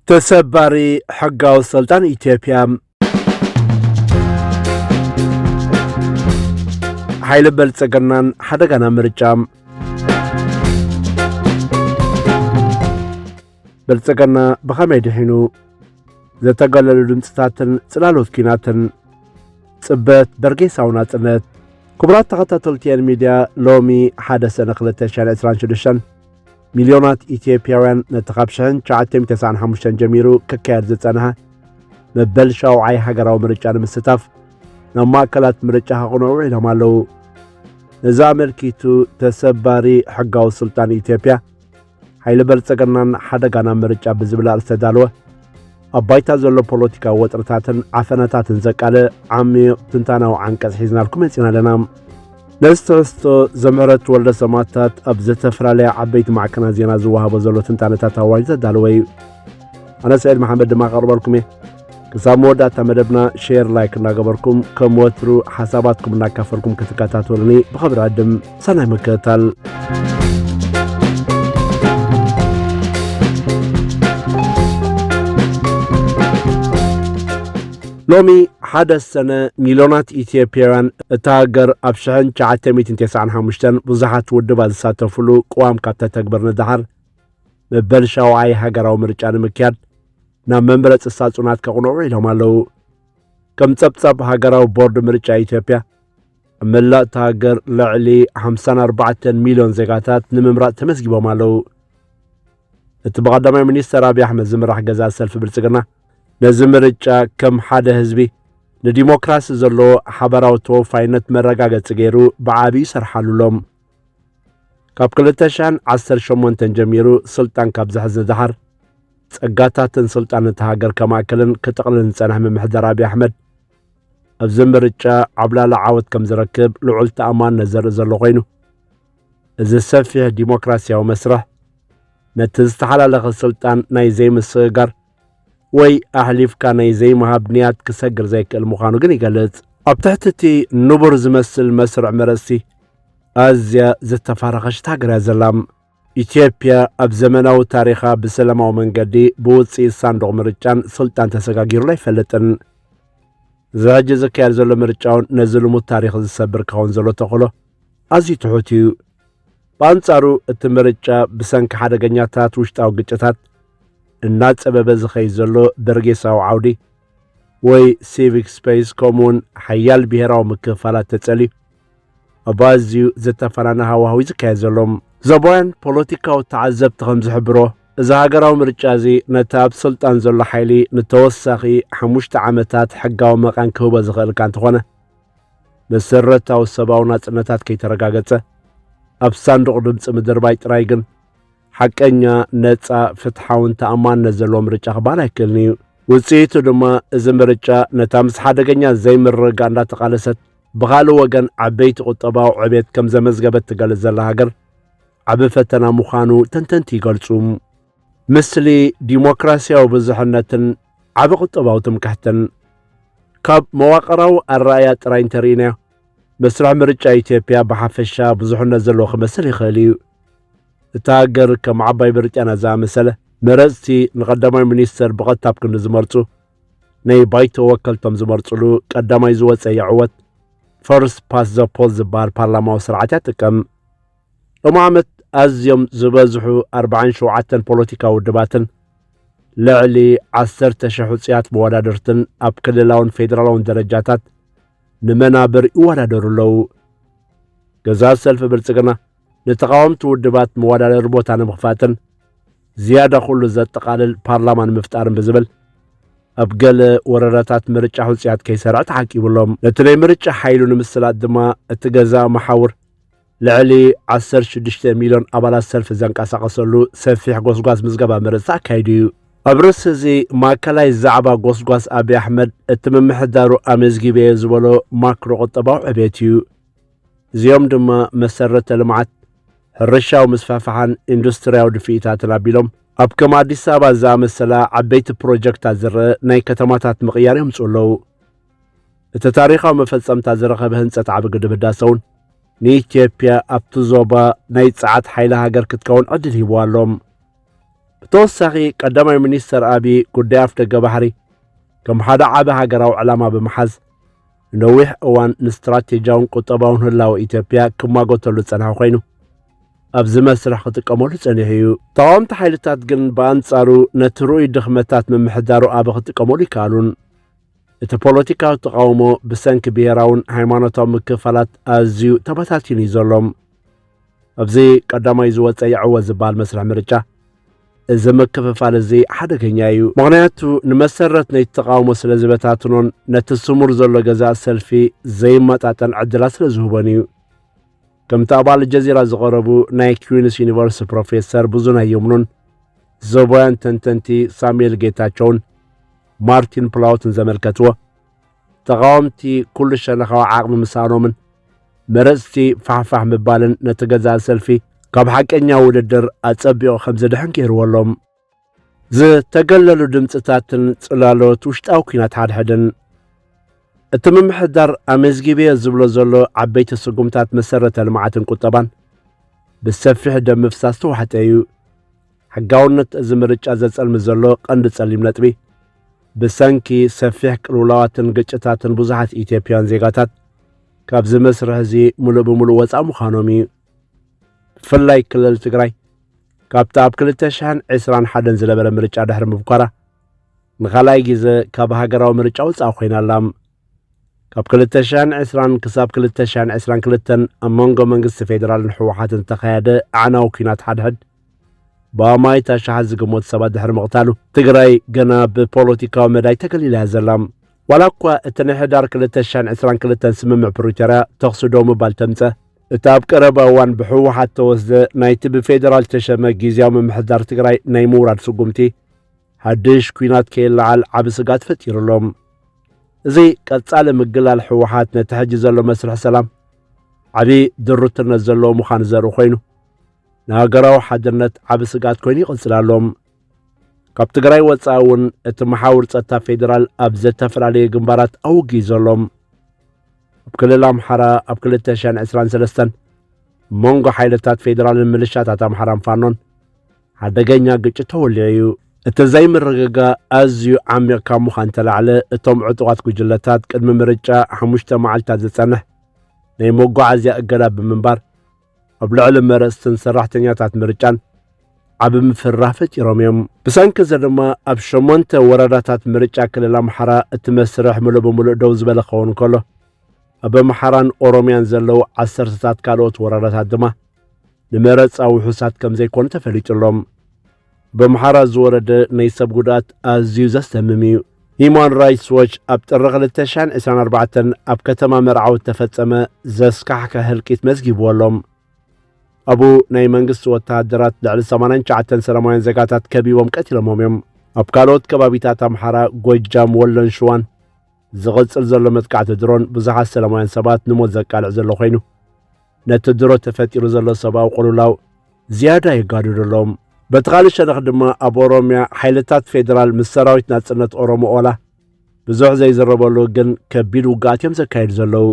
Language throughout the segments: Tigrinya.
ተሰባሪ ሕጋዊ ስልጣን ኢትዮጵያ ኃይለ በልጽግናን ሓደጋና ምርጫ በልጽግና ብኸመይ ድሒኑ ዘተገለሉ ድምፅታትን ጽላሎት ኪናትን ጽበት በርጌሳው ናጽነት ክቡራት ተኸታተልቲ ሚድያ ሎሚ 1 ሰነ 2026 ሚልዮናት ኢትዮጵያውያን ነተኻብሽን 995 ጀሚሩ ክካየድ ዝጸንሐ መበል ሻውዓይ ሃገራዊ ምርጫ ንምስታፍ ናብ ማእከላት ምርጫ ክቕንዑ ኢሎም ኣለዉ። ነዛ መልኪቱ ተሰባሪ ሕጋዊ ስልጣን ኢትዮጵያ ኃይለ በልጽግናን ሓደጋና ምርጫ ብዝብል ኣርእስቲ ዝተዳለወ ኣብ ባይታ ዘሎ ፖለቲካዊ ወጥርታትን ዓፈነታትን ዘቃልዕ ዓሚቕ ትንታናዊ ዓንቀጽ ሒዝናልኩም መፂና ኣለና። ነስተወስቶ ዘምዕረት ወልደ ሰማታት ኣብ ዝተፈላለየ ዓበይቲ ማዕከናት ዜና ዝወሃቦ ዘሎ ትንታነታት ኣዋጅ ዘዳለወ እዩ። ኣነ ሰዒድ መሓመድ ድማ ቀርበልኩም እየ። ክሳብ መወዳእታ መደብና ሼር ላይክ እናገበርኩም ከም ወትሩ ሓሳባትኩም እናካፈልኩም ክትከታተሉኒ ብኽብሪ ኣድም ሰናይ ምክትታል። ሎሚ 1 ሰነ ሚልዮናት ኢትዮጵያውያን እታ ሃገር ኣብ 1995 ብዙሓት ውድባት ዝሳተፍሉ ቅዋም ካብ ተተግበር ንድሓር መበል ሻውዓይ ሃገራዊ ምርጫ ንምክያድ ናብ መምረፂ ሳጹናት ከቕንዑ ኢሎም ኣለዉ። ከም ጸብጻብ ሃገራዊ ቦርድ ምርጫ ኢትዮጵያ ኣብ መላእ እታ ሃገር ልዕሊ 54 ሚልዮን ዜጋታት ንምምራፅ ተመዝጊቦም ኣለዉ። እቲ ብቐዳማይ ሚኒስተር ኣብዪ ኣሕመድ ዝምራሕ ገዛ ሰልፊ ብልጽግና ነዚ ምርጫ ከም ሓደ ህዝቢ ንዲሞክራሲ ዘለዎ ሓበራዊ ተወፋይነት መረጋገፂ ገይሩ ብዓብዪ ይሰርሓሉሎም። ካብ 2018 ጀሚሩ ስልጣን ካብ ዝሕዝ ንድሓር ጸጋታትን ስልጣን እቲ ሃገር ከማእከልን ክጥቕልልን ዝጸንሐ ምምሕዳር ኣብዪ ኣሕመድ ኣብዚ ምርጫ ዓብላሊ ዓወት ከም ዝረክብ ልዑል ተኣማንነት ዘርኢ ዘሎ ኮይኑ እዚ ሰፊሕ ዲሞክራስያዊ መስርሕ ነቲ ዝተሓላለኸ ስልጣን ናይ ዘይምስግጋር ወይ ኣሕሊፍካ ናይ ዘይምሃብ ንያት ክሰግር ዘይክእል ምዃኑ ግን ይገልጽ። ኣብ ትሕቲ እቲ ንቡር ዝመስል መስርዕ መረፅቲ ኣዝያ ዝተፋረኸሽት ሃገር እያ ዘላ። ኢትዮጵያ ኣብ ዘመናዊ ታሪኻ ብሰላማዊ መንገዲ ብውፅኢት ሳንዱቕ ምርጫን ስልጣን ተሰጋጊሩላ ኣይፈልጥን። እዚ ሕጂ ዝካየድ ዘሎ ምርጫውን ነዚ ልሙድ ታሪክ ዝሰብር ክኸውን ዘሎ ተኽእሎ ኣዝዩ ትሑት እዩ። ብኣንጻሩ እቲ ምርጫ ብሰንኪ ሓደገኛታት ውሽጣዊ ግጭታት እናጸበበ ዝኸይድ ዘሎ በርጌሳዊ ዓውዲ ወይ ሲቪክ ስፔስ ከምኡውን ሓያል ብሄራዊ ምክፍፋላት ተጸልዩ ኣብ ኣዝዩ ዝተፈናነ ሃዋህው ዝካየድ ዘሎም ዘባውያን ፖለቲካዊ ተዓዘብቲ ከም ዝሕብሮ እዚ ሃገራዊ ምርጫ እዚ ነቲ ኣብ ስልጣን ዘሎ ሓይሊ ንተወሳኺ 5 ዓመታት ሕጋዊ መቓን ክህቦ ዝኽእልካ እንተኾነ መሰረታዊ ሰብኣዊ ናጽነታት ከይተረጋገጸ ኣብ ሳንዱቕ ድምፂ ምድርባይ ጥራይ ግን ሓቀኛ ነፃ ፍትሓውን ተኣማንነት ዘለዎ ምርጫ ክበሃል ኣይክእልን እዩ። ውፅኢቱ ድማ እዚ ምርጫ ነታ ምስ ሓደገኛ ዘይምርግጋእ እንዳተቓለሰት ብኻልእ ወገን ዓበይቲ ቁጠባዊ ዕብየት ከም ዘመዝገበት ትገልጽ ዘላ ሃገር ዓብ ፈተና ምዃኑ ተንተንቲ ይገልጹ። ምስሊ ዲሞክራስያዊ ብዙሕነትን ዓብ ቁጠባዊ ትምክሕትን ካብ መዋቕራዊ ኣረኣያ ጥራይ እንተርኢናዮ መስርሕ ምርጫ ኢትዮጵያ ብሓፈሻ ብዙሕነት ዘለዎ ክመስል ይኽእል እዩ። እታ ሃገር ከም ዓባይ ብሪጣንያ ዝኣመሰለ መረፅቲ ንቐዳማይ ሚኒስተር ብቐታብ ክንዲ ዝመርፁ ናይ ባይቶ ወከልቶም ዝመርፅሉ ቀዳማይ ዝወፀ ይዕወት ፈርስት ፓስ ዘ ፖል ዝበሃል ፓርላማዊ ስርዓት ይጥቀም። ሎሚ ዓመት ኣዝዮም ዝበዝሑ 47 ፖለቲካዊ ውድባትን ልዕሊ 10,000 ውፅያት መወዳድርትን ኣብ ክልላውን ፌደራላውን ደረጃታት ንመናብር ይወዳደሩ ኣለዉ። ገዛ ሰልፊ ብልጽግና ንተቃወምቲ ውድባት መወዳደሪ ቦታ ንምኽፋትን ዝያዳ ኩሉ ዘጠቓልል ፓርላማ ንምፍጣርን ብዝብል ኣብ ገለ ወረዳታት ምርጫ ውፅያት ከይሰርዕ ተዓቂቡሎም። ነቲ ናይ ምርጫ ሓይሉ ንምስላጥ ድማ እቲ ገዛ መሓውር ልዕሊ 16 ሚልዮን ኣባላት ሰልፊ ዘንቀሳቐሰሉ ሰፊሕ ጎስጓስ ምዝገባ ምርጫ ኣካይዱ እዩ። ኣብ ርእሲ እዚ ማእከላይ ዛዕባ ጎስጓስ ኣብዪ ኣሕመድ እቲ ምምሕዳሩ ኣመዝጊበ ዝበሎ ማክሮ ቁጠባዊ ዕብየት እዩ። እዚኦም ድማ መሰረተ ልምዓት ሕርሻዊ ምስፋሕፋሕን ኢንዱስትርያዊ ድፊኢታትን ኣቢሎም ኣብ ከም ኣዲስ ኣበባ ዝኣመሰላ ዓበይቲ ፕሮጀክታት ዝርአ ናይ ከተማታት ምቕያር የምፅኡ ኣለዉ። እቲ ታሪኻዊ መፈጸምታት ዝረኸበ ህንፀት ዓቢ ግድብ ህዳሰ እውን ንኢትዮጵያ ኣብቲ ዞባ ናይ ፀዓት ሓይሊ ሃገር ክትከውን ዕድል ሂብዋ ኣሎም። ብተወሳኺ ቀዳማይ ሚኒስተር አብይ ጉዳይ ኣፍ ደገ ባሕሪ ከም ሓደ ዓቢ ሃገራዊ ዕላማ ብምሓዝ ነዊሕ እዋን ንስትራቴጂያውን ቁጠባውን ህላዊ ኢትዮጵያ ክማጎተሉ ዝጸንሐ ኮይኑ ኣብዚ መስርሕ ክጥቀመሉ ጸኒሑ እዩ። ተቃወምቲ ሓይልታት ግን ብኣንጻሩ ነቲ ርኡይ ድኽመታት ምምሕዳሩ ኣበ ክጥቀመሉ ይከኣሉን። እቲ ፖለቲካዊ ተቃውሞ ብሰንኪ ብሄራውን ሃይማኖታዊ ምክፍፋላት ኣዝዩ ተበታቲኑ እዩ ዘሎም። ኣብዚ ቀዳማይ ዝወፀ ይዕወት ዝበሃል መስርሕ ምርጫ እዚ ምክፍፋል እዚ ሓደገኛ እዩ። ምክንያቱ ንመሰረት ናይቲ ተቃውሞ ስለ ዝበታትኖን ነቲ ስሙር ዘሎ ገዛእ ሰልፊ ዘይመጣጠን ዕድላት ስለ ዝህቦን እዩ። ከምቲ ኣባል ጀዚራ ዝቐረቡ ናይ ኩዊንስ ዩኒቨርሲቲ ፕሮፌሰር ብዙናይ የምኑን ዘቦያን ተንተንቲ ሳሙኤል ጌታቸውን ማርቲን ፕላውትን ዘመልከትዎ ተቃወምቲ ኩሉ ሸነኻዊ ዓቕሚ ምሳኖምን መረፅቲ ፋሕፋሕ ምባልን ነቲ ገዛእ ሰልፊ ካብ ሓቀኛ ውድድር ኣጸቢቑ ከም ዘድሕን ገይርዎሎም። ዝተገለሉ ድምፅታትን ጽላሎት ውሽጣዊ ኩናት ሓድሕድን እቲ ምምሕዳር ኣመዝጊብየ ዝብሎ ዘሎ ዓበይቲ ስጉምታት መሰረተ ልምዓትን ቁጠባን ብሰፊሕ ደም ምፍሳስ ተዋሕጠ እዩ። ሕጋውነት እዚ ምርጫ ዘጸልሚ ዘሎ ቀንዲ ጸሊም ነጥቢ ብሰንኪ ሰፊሕ ቅልውላዋትን ግጭታትን ብዙሓት ኢትዮጵያውያን ዜጋታት ካብዚ መስርሕ እዚ ሙሉእ ብምሉእ ወፃኢ ምዃኖም እዩ። ብፍላይ ክልል ትግራይ ካብቲ ኣብ 2021 ዝነበረ ምርጫ ድሕሪ ምብኳራ ንኻልኣይ ግዜ ካብ ሃገራዊ ምርጫ ወፃኢ ኮይና ኣላ። ካብ 2020 ክሳብ 2022 ኣብ መንጎ መንግስቲ ፌደራልን ሕወሓትን ተኻየደ ኣዕናዊ ኩናት ሓድሕድ ብኣማይታ ሸሓት ዝግመቱ ሰባት ድሕሪ ምቕታሉ ትግራይ ገና ብፖለቲካዊ መዳይ ተገሊላ እያ ዘላ። ዋላ እኳ እቲ ናይ ሕዳር 2022 ስምምዕ ፕሪቶርያ ተኽሲ ዶ ምባል ተምፀ እቲ ኣብ ቀረባ እዋን ብሕወሓት ተወስደ ናይቲ ብፌደራል ተሸመ ጊዜያዊ ምምሕዳር ትግራይ ናይ ምውራድ ስጉምቲ ሓድሽ ኩናት ከየለዓል ዓብ ስጋት ፈጢሩሎም። እዚ ቀጻሊ ምግላል ሕወሓት ነቲ ሕጂ ዘሎ መስርሕ ሰላም ዓብ ድርትነት ዘለዎ ምዃኑ ዘርኢ ኮይኑ ንሃገራዊ ሓድነት ዓብ ስጋት ኮይኑ ይቕጽላሎም። ካብ ትግራይ ወፃኢ እውን እቲ መሓውር ጸጥታ ፌደራል ኣብ ዝተፈላለየ ግንባራት ኣውጊዩ ዘሎም። ኣብ ክልል ኣምሓራ ኣብ 2023 መንጎ ሓይልታት ፌደራልን ምልሻታት ኣምሓራን ፋኖን ሓደገኛ ግጭት ተወሊዑ እዩ። እቲ ዘይምርግጋ ኣዝዩ ዓሚቕ ካብ ምዃን ተላዕለ እቶም ዕጡቓት ጉጅለታት ቅድሚ ምርጫ 5 መዓልታት ዝጸንሕ ናይ መጓዓዝያ እገዳ ብምንባር ኣብ ልዕሊ መረፅትን ሰራሕተኛታት ምርጫን ዓብ ምፍራህ ፈጢሮም እዮም። ብሰንኪ እዚ ድማ ኣብ 8 ወረዳታት ምርጫ ክልል ኣምሓራ እቲ መስርሕ ሙሉእ ብምሉእ ደው ዝበለ ክኸውን ከሎ ኣብ ኣምሓራን ኦሮምያን ዘለው 10ታት ካልኦት ወረዳታት ድማ ንመረፃዊ ውሑሳት ከም ዘይኮኑ ተፈሊጡሎም። በአምሓራ ዝወረደ ናይ ሰብ ጉዳት ኣዝዩ ዘስተምም እዩ። ሂማን ራይትስ ዎች ኣብ ጥሪ 2024 ኣብ ከተማ መርዓዊ ተፈጸመ ዘስካሕከ ህልቂት መዝጊብዎሎም። ኣቡ ናይ መንግስቲ ወተሃደራት ልዕሊ 89 ሰላማውያን ዜጋታት ከቢቦም ቀቲሎሞም እዮም። ኣብ ካልኦት ከባቢታት ኣምሓራ ጎጃም ወሎን ሸዋን ዝቕጽል ዘሎ መጥቃዕቲ ድሮን ብዙሓት ሰላማውያን ሰባት ንሞት ዘቃልዕ ዘሎ ኮይኑ ነቲ ድሮ ተፈጢሩ ዘሎ ሰብኣዊ ቁልውላው ዝያዳ የጋድደሎም። በትኻሊ ሸነኽ ድማ ኣብ ኦሮምያ ሓይልታት ፌደራል ምስ ሰራዊት ናጽነት ኦሮሞ ኦላ ብዙሕ ዘይዝረበሉ ግን ከቢድ ውግኣት እዮም ዘካይዱ ዘለዉ።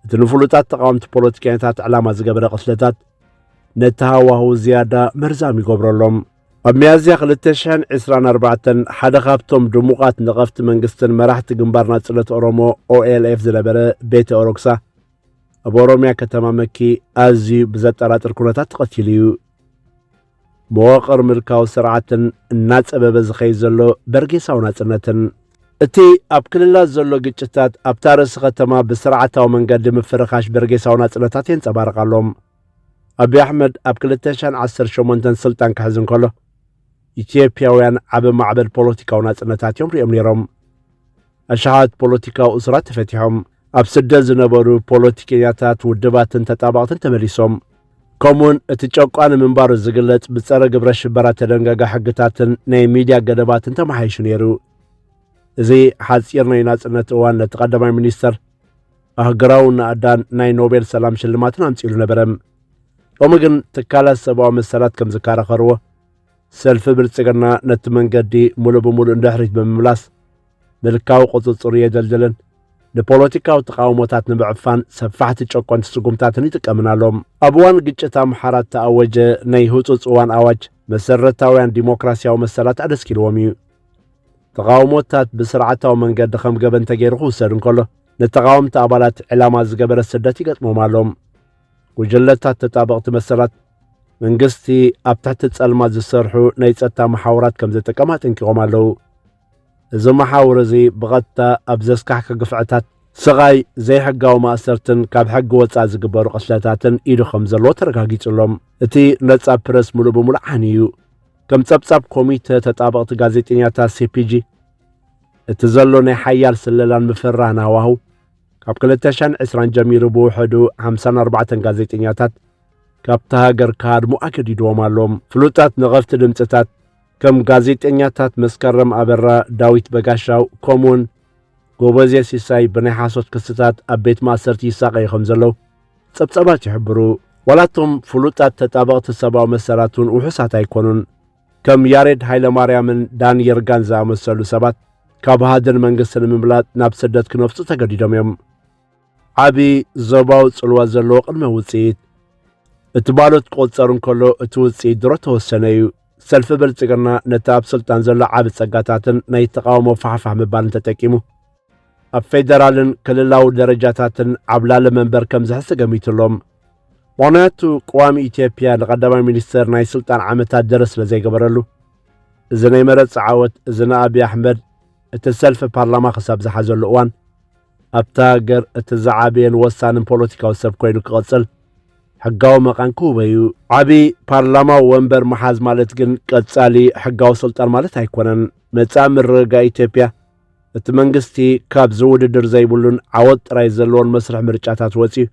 እቲ ንፍሉጣት ተቃወምቲ ፖለቲከኛታት ዕላማ ዝገበረ ቅስለታት ነቲ ሃዋህው ዝያዳ መርዛም ይገብረሎም። ኣብ ሚያዝያ 2024 ሓደ ካብቶም ድሙቓት ነቐፍቲ መንግስትን መራሕቲ ግንባር ናጽነት ኦሮሞ OLF ዝነበረ ቤተ ኦሮክሳ ኣብ ኦሮምያ ከተማ መኪ ኣዝዩ ብዘጠራጥር ኩነታት ተቐቲሉ እዩ። መዋቕር ምልካዊ ስርዓትን እናጸበበ ዝኸይድ ዘሎ በርጌሳዊ ናጽነትን እቲ ኣብ ክልላት ዘሎ ግጭታት ኣብ ታርእሲ ከተማ ብስርዓታዊ መንገዲ ምፍርኻሽ በርጌሳዊ ናጽነታት የንጸባርቃሎም። አብይ አሕመድ ኣብ 2018 ስልጣን ክሕዝ እንከሎ ኢትዮጵያውያን ዓብ ማዕበል ፖለቲካዊ ናጽነታት እዮም ሪኦም ነይሮም። ኣሽሓት ፖለቲካዊ እስራት ተፈቲሖም ኣብ ስደት ዝነበሩ ፖለቲከኛታት ውድባትን ተጣባቕትን ተመሊሶም። ከምኡውን እቲ ጨቋኒ ምንባሩ ዝግለጽ ብጸረ ግብረ ሽበራ ተደንገጋ ሕግታትን ናይ ሚድያ ገደባትን ተመሓይሹ ነይሩ። እዚ ሓጺር ናይ ናጽነት እዋን ነቲ ቀዳማይ ሚኒስተር ኣህግራዊ ናእዳን ናይ ኖቤል ሰላም ሽልማትን ኣምጺሉ ነበረ። ሎሚ ግን ትካላት ሰብኣዊ መሰላት ከም ዝከራኸርዎ ሰልፊ ብልጽግና ነቲ መንገዲ ሙሉእ ብምሉእ እንድሕሪት ብምምላስ ምልካዊ ቁፅፅር የደልድልን ንፖለቲካዊ ተቃውሞታት ንምዕፋን ሰፋሕቲ ጨቆንቲ ስጉምታትን ይጥቀምናሎም። ኣብ እዋን ግጭት ኣምሓራ ተኣወጀ ናይ ህፁፅ እዋን ኣዋጅ መሰረታውያን ዲሞክራሲያዊ መሰላት ኣደስኪልዎም እዩ ተቃውሞታት ብስርዓታዊ መንገዲ ከም ገበን ተገይሩ ክውሰድ እንከሎ ነተቃወምቲ ኣባላት ዕላማ ዝገበረ ስደት ይገጥሞም ኣሎም ጉጅለታት ተጣበቕቲ መሰላት መንግስቲ ኣብ ትሕቲ ጸልማት ዝሰርሑ ናይ ጸጥታ መሓውራት ከም ዝጥቀማ ጠንቂቖም ኣለው እዚ መሓውር እዚ ብቐጥታ ኣብ ዘስካሕካ ግፍዕታት ስቓይ ዘይሕጋዊ ማእሰርትን ካብ ሕጊ ወፃእ ዝግበሩ ቅትለታትን ኢዱ ከም ዘለዎ ተረጋጊጹሎም እቲ ነጻ ፕረስ ሙሉእ ብሙሉእ ዓኒ እዩ ከም ጸብጻብ ኮሚቴ ተጣበቕቲ ጋዜጠኛታት CPG እቲ ዘሎ ናይ ሓያል ስለላን ምፍራህን ሃዋህው ካብ 2020 ጀሚሩ ብውሕዱ 54 ጋዜጠኛታት ካብቲ ሃገር ካድሙ ኣገዲድዎም ኣሎም ፍሉጣት ነቐፍቲ ድምፅታት ከም ጋዜጠኛታት መስከረም ኣበራ ዳዊት በጋሻው ከምኡውን ጎበዜ ሲሳይ ብናይ ሓሶት ክስታት ኣብ ቤት ማእሰርቲ ይሳቀዩ ከም ዘለው ጸብጻባት ይሕብሩ ዋላቶም ፍሉጣት ተጣበቕቲ ሰብኣዊ መሰላት እውን ውሑሳት ኣይኮኑን ከም ያሬድ ሃይለማርያምን ዳን የርጋን ዝኣመሰሉ ሰባት ካብ ሃገር መንግስቲ ንምምላጥ ናብ ስደት ክነፍፁ ተገዲዶም እዮም ዓቢ ዞባዊ ጽልዋ ዘለዎ ቅድመ ውፅኢት እቲ ባሎት ቆጸሩ እንከሎ እቲ ውፅኢት ድሮ ተወሰነ እዩ ሰልፊ ብልጽግና ነቲ ኣብ ስልጣን ዘሎ ዓቢ ጸጋታትን ናይ ተቃውሞ ፋሕፋሕ ምባልን ተጠቂሙ ኣብ ፌደራልን ክልላዊ ደረጃታትን ዓብላለ መንበር ከም ዝሕስ ገሚቱሎም ምክንያቱ ቅዋሚ ኢትዮጵያ ንቀዳማይ ሚኒስተር ናይ ስልጣን ዓመታት ደረ ስለ ዘይገበረሉ እዚ ናይ መረፅ ዓወት እዚ ንኣብይ ኣሕመድ እቲ ሰልፊ ፓርላማ ክሳብ ዝሓዘሉ እዋን ኣብታ ሃገር እቲ ዝዓበየን ወሳንን ፖለቲካዊ ሰብ ኮይኑ ክቐፅል ሕጋዊ መቃን ክህቦ እዩ ዓብይ ፓርላማዊ ወንበር መሓዝ ማለት ግን ቀጻሊ ሕጋዊ ስልጣን ማለት ኣይኮነን መጻኢ ምርግጋእ ኢትዮጵያ እቲ መንግስቲ ካብ ዝውድድር ዘይብሉን ዓወት ጥራይ ዘለዎን መስርሕ ምርጫታት ወፂኡ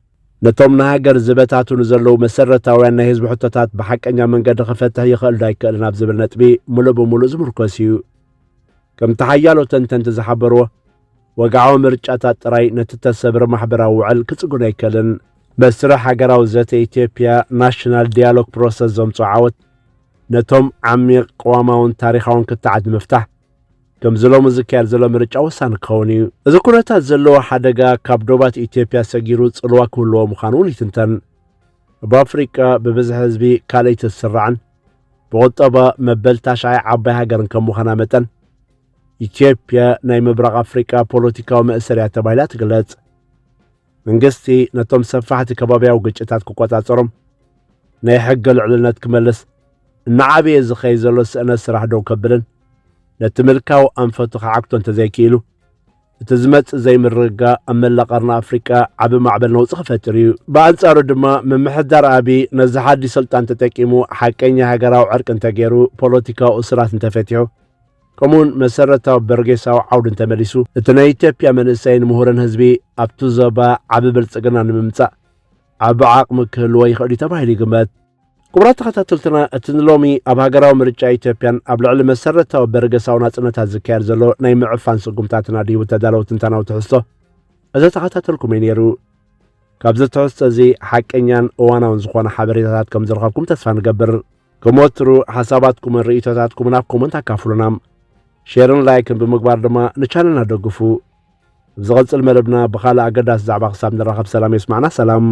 ነቶም ንሃገር ዝበታቱን ዘለው መሰረታውያን ናይ ህዝቢ ሕቶታት ብሓቀኛ መንገዲ ክፈትሕ ይኽእል ዶ ኣይክእልን ኣብ ዝብል ነጥቢ ሙሉእ ብሙሉእ ዝምርኮስ እዩ ከም ተሓያሎ ተንተንቲ ዝሓበርዎ ወግዓዊ ምርጫታት ጥራይ ነቲ ተሰብሪ ማሕበራዊ ውዕል ክጽጉን ኣይክእልን መስርሕ ሃገራዊ ዘተ ኢትዮጵያ ናሽናል ዲያሎግ ፕሮሰስ ዘምፅኦ ዓወት ነቶም ዓሚቕ ቅዋማውን ታሪኻውን ክትዓድ ምፍታሕ ከም ዝሎም ዝካየድ ዘሎ ምርጫ ወሳኒ ክኸውን እዩ እዚ ኩነታት ዘለዎ ሓደጋ ካብ ዶባት ኢትዮጵያ ሰጊሩ ጽልዋ ክህልዎ ምዃኑ እውን ይትንተን ኣብ ኣፍሪቃ ብብዝሒ ህዝቢ ካልአይቲ ዝስራዕን ብቁጠባ መበል ታሽዓይ ዓባይ ሃገርን ከም ምዃና መጠን ኢትዮጵያ ናይ ምብራቕ ኣፍሪቃ ፖለቲካዊ መእሰርያ ተባሂላ ትግለጽ መንግስቲ ነቶም ሰፋሕቲ ከባቢያዊ ግጭታት ክቆጻጸሮም ናይ ሕጊ ልዕልነት ክመልስ እናዓበየ ዝኸይ ዘሎ ስእነት ስራሕ ዶ ከብልን ነቲ ምልካው ኣንፈቱ ክዓክቶ እንተዘይክኢሉ እቲ ዝመጽእ ዘይምርግጋእ ኣብ መላእ ቀርኒ ኣፍሪቃ ዓቢ ማዕበል ነውፅእ ክፈጥር እዩ ብኣንጻሩ ድማ ምምሕዳር ኣብይ ነዚ ሓዱሽ ስልጣን ተጠቂሙ ሓቀኛ ሃገራዊ ዕርቂ እንተገይሩ ፖለቲካዊ እስራት እንተፈቲሑ ከምኡውን መሰረታዊ በርጌሳዊ ዓውዲ እንተመሊሱ እቲ ናይ ኢትዮጵያ መንእሰይን ምሁርን ህዝቢ ኣብቲ ዞባ ዓቢ ብልጽግና ንምምጻእ ዓቢ ዓቕሚ ክህልዎ ይኽእል እዩ ተባሂሉ ይግመት ክቡራት ተኸታተልትና እቲ ሎሚ ኣብ ሃገራዊ ምርጫ ኢትዮጵያን ኣብ ልዕሊ መሰረታዊ በርገሳዊ ናጽነታት ዝካየድ ዘሎ ናይ ምዕፋን ስጉምታትን ኣድሂቡ ተዳለወ ትንተናዊ ትሕዝቶ እዚ ተኸታተልኩም እዩ ነይሩ ካብዚ ትሕዝቶ እዚ ሓቀኛን እዋናውን ዝኾነ ሓበሬታታት ከም ዝረኸብኩም ተስፋ ንገብር ከምወትሩ ሓሳባትኩምን ርእይቶታትኩምን ኣብ ኮመንት ኣካፍሉና ሼርን ላይክን ብምግባር ድማ ንቻነልና ደግፉ ብዝቐጽል መደብና ብኻልእ ኣገዳሲ ዛዕባ ክሳብ ንራኸብ ሰላም ይስማዕና ሰላም